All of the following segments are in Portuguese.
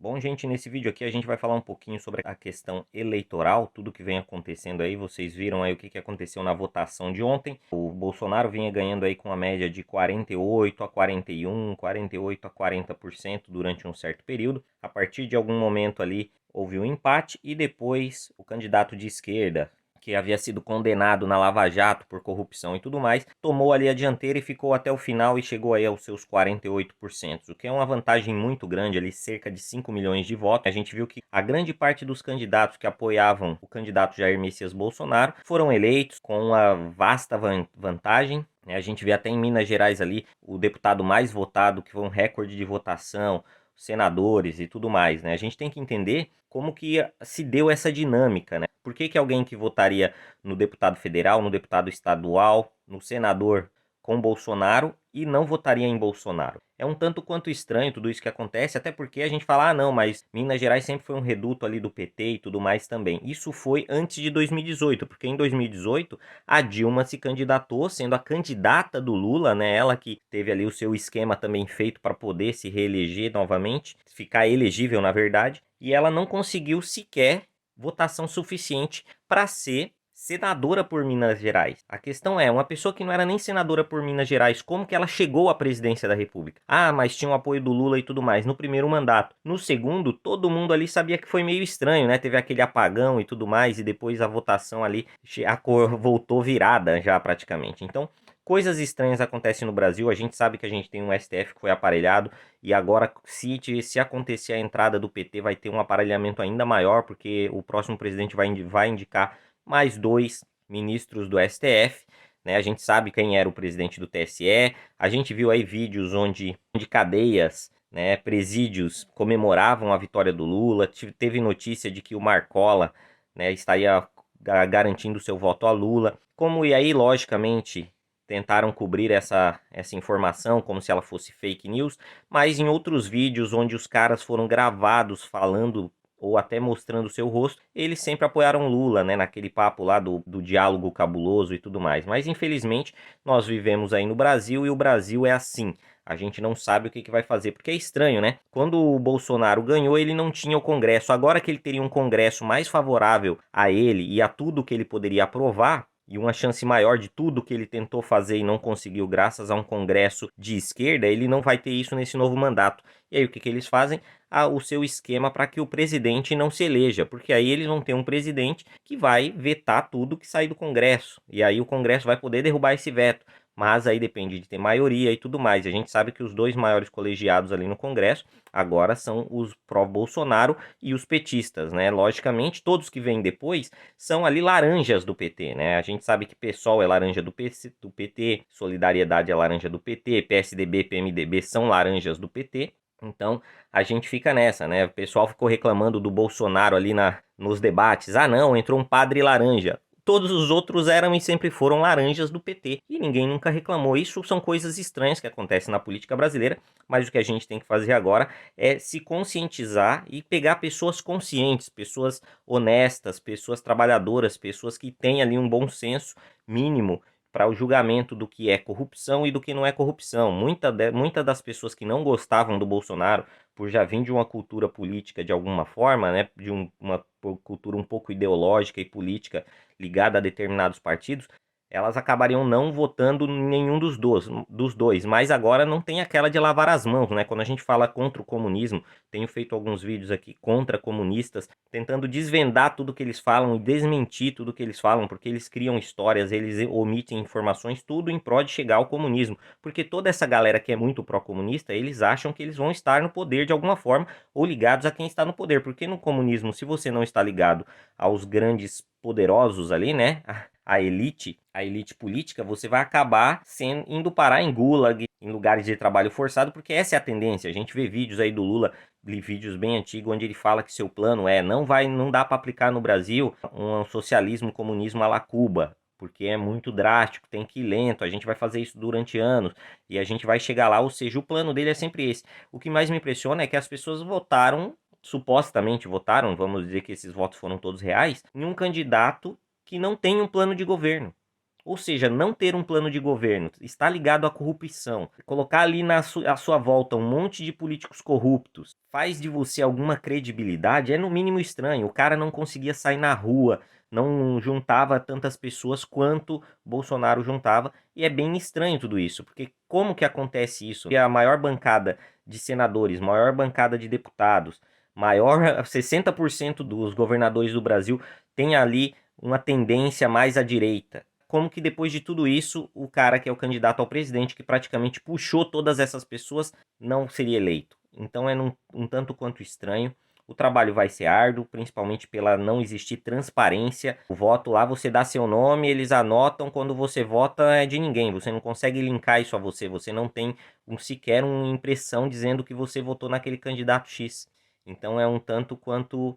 Bom, gente, nesse vídeo aqui a gente vai falar um pouquinho sobre a questão eleitoral, tudo que vem acontecendo aí. Vocês viram aí o que aconteceu na votação de ontem. O Bolsonaro vinha ganhando aí com uma média de 48 a 41, 48 a 40% durante um certo período. A partir de algum momento ali houve um empate e depois o candidato de esquerda, que havia sido condenado na Lava Jato por corrupção e tudo mais, tomou ali a dianteira e ficou até o final e chegou aí aos seus 48%, o que é uma vantagem muito grande ali, cerca de 5 milhões de votos. A gente viu que a grande parte dos candidatos que apoiavam o candidato Jair Messias Bolsonaro foram eleitos com uma vasta vantagem. A gente vê até em Minas Gerais ali o deputado mais votado, que foi um recorde de votação, senadores e tudo mais, né? A gente tem que entender como que se deu essa dinâmica, né? Por que alguém que votaria no deputado federal, no deputado estadual, no senador com Bolsonaro e não votaria em Bolsonaro? É um tanto quanto estranho tudo isso que acontece, até porque a gente fala, ah não, mas Minas Gerais sempre foi um reduto ali do PT e tudo mais também. Isso foi antes de 2018, porque em 2018 a Dilma se candidatou, sendo a candidata do Lula, né? Ela que teve ali o seu esquema também feito para poder se reeleger novamente, ficar elegível na verdade, e ela não conseguiu sequer votação suficiente para ser senadora por Minas Gerais. A questão é, uma pessoa que não era nem senadora por Minas Gerais, como que ela chegou à presidência da República? Ah, mas tinha o apoio do Lula e tudo mais, no primeiro mandato. No segundo, todo mundo ali sabia que foi meio estranho, né? Teve aquele apagão e tudo mais, e depois a votação ali, a cor voltou virada já praticamente. Então, coisas estranhas acontecem no Brasil. A gente sabe que a gente tem um STF que foi aparelhado e agora, se acontecer a entrada do PT, vai ter um aparelhamento ainda maior, porque o próximo presidente vai indicar mais 2 ministros do STF. Né? A gente sabe quem era o presidente do TSE. A gente viu aí vídeos onde cadeias, né, presídios comemoravam a vitória do Lula. Teve notícia de que o Marcola, né, estaria garantindo seu voto a Lula. E aí, logicamente, tentaram cobrir essa informação como se ela fosse fake news, mas em outros vídeos onde os caras foram gravados falando ou até mostrando o seu rosto, eles sempre apoiaram Lula, né, naquele papo lá do diálogo cabuloso e tudo mais. Mas infelizmente nós vivemos aí no Brasil e o Brasil é assim. A gente não sabe o que vai fazer, porque é estranho, né? Quando o Bolsonaro ganhou, ele não tinha o Congresso. Agora que ele teria um Congresso mais favorável a ele e a tudo que ele poderia aprovar, e uma chance maior de tudo que ele tentou fazer e não conseguiu graças a um congresso de esquerda, ele não vai ter isso nesse novo mandato. E aí o que eles fazem? O seu esquema para que o presidente não se eleja, porque aí eles vão ter um presidente que vai vetar tudo que sair do Congresso, e aí o Congresso vai poder derrubar esse veto. Mas aí depende de ter maioria e tudo mais. E a gente sabe que os dois maiores colegiados ali no Congresso agora são os pró-Bolsonaro e os petistas, né? Logicamente, todos que vêm depois são ali laranjas do PT, né? A gente sabe que PSOL é laranja do PT, Solidariedade é laranja do PT, PSDB, PMDB são laranjas do PT. Então, a gente fica nessa, né? O pessoal ficou reclamando do Bolsonaro ali nos debates. Ah, não, entrou um padre laranja. Todos os outros eram e sempre foram laranjas do PT. E ninguém nunca reclamou. Isso são coisas estranhas que acontecem na política brasileira. Mas o que a gente tem que fazer agora é se conscientizar e pegar pessoas conscientes, pessoas honestas, pessoas trabalhadoras, pessoas que têm ali um bom senso mínimo para o julgamento do que é corrupção e do que não é corrupção. Muita das pessoas que não gostavam do Bolsonaro, por já vir de uma cultura política de alguma forma, né, de uma cultura um pouco ideológica e política ligada a determinados partidos, elas acabariam não votando nenhum dos dois, mas agora não tem aquela de lavar as mãos, né? Quando a gente fala contra o comunismo, tenho feito alguns vídeos aqui contra comunistas, tentando desvendar tudo que eles falam e desmentir tudo que eles falam, porque eles criam histórias, eles omitem informações, tudo em prol de chegar ao comunismo. Porque toda essa galera que é muito pró-comunista, eles acham que eles vão estar no poder de alguma forma ou ligados a quem está no poder. Porque no comunismo, se você não está ligado aos grandes poderosos ali, né? A elite política, você vai acabar indo parar em gulag, em lugares de trabalho forçado, porque essa é a tendência. A gente vê vídeos aí do Lula, vídeos bem antigos, onde ele fala que seu plano não dá para aplicar no Brasil um socialismo, comunismo à la Cuba, porque é muito drástico, tem que ir lento, a gente vai fazer isso durante anos e a gente vai chegar lá, ou seja, o plano dele é sempre esse. O que mais me impressiona é que as pessoas supostamente votaram, vamos dizer que esses votos foram todos reais, em um candidato que não tem um plano de governo. Ou seja, não ter um plano de governo, está ligado à corrupção, colocar ali à sua volta um monte de políticos corruptos, faz de você alguma credibilidade, é no mínimo estranho. O cara não conseguia sair na rua, não juntava tantas pessoas quanto Bolsonaro juntava, e é bem estranho tudo isso, porque como que acontece isso? A maior bancada de senadores, maior bancada de deputados, maior 60% dos governadores do Brasil tem ali uma tendência mais à direita. Como que depois de tudo isso, o cara que é o candidato ao presidente, que praticamente puxou todas essas pessoas, não seria eleito? Então é um tanto quanto estranho. O trabalho vai ser árduo, principalmente pela não existir transparência. O voto lá, você dá seu nome, eles anotam, quando você vota é de ninguém. Você não consegue linkar isso a você, você não tem sequer uma impressão dizendo que você votou naquele candidato X. Então é um tanto quanto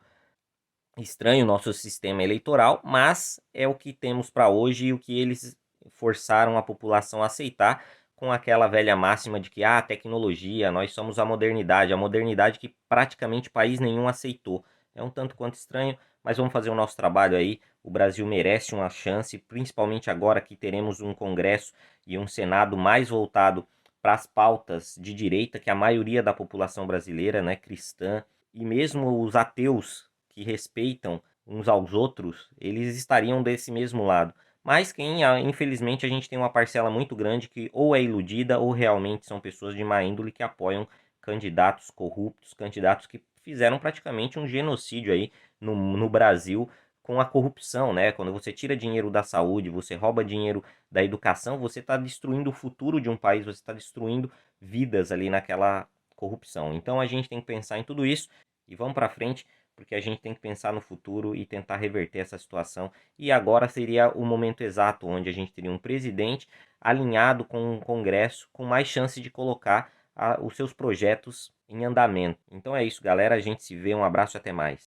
estranho o nosso sistema eleitoral, mas é o que temos para hoje e o que eles forçaram a população a aceitar, com aquela velha máxima de que tecnologia, nós somos a modernidade que praticamente país nenhum aceitou. É um tanto quanto estranho, mas vamos fazer o nosso trabalho aí. O Brasil merece uma chance, principalmente agora que teremos um Congresso e um Senado mais voltado para as pautas de direita, que a maioria da população brasileira, né, cristã, e mesmo os ateus que respeitam uns aos outros, eles estariam desse mesmo lado. Mas infelizmente, a gente tem uma parcela muito grande que ou é iludida ou realmente são pessoas de má índole que apoiam candidatos corruptos, candidatos que fizeram praticamente um genocídio aí no Brasil com a corrupção, né? Quando você tira dinheiro da saúde, você rouba dinheiro da educação, você está destruindo o futuro de um país, você está destruindo vidas ali naquela corrupção. Então a gente tem que pensar em tudo isso e vamos para frente, porque a gente tem que pensar no futuro e tentar reverter essa situação. E agora seria o momento exato onde a gente teria um presidente alinhado com um Congresso com mais chance de colocar os seus projetos em andamento. Então é isso, galera. A gente se vê. Um abraço e até mais.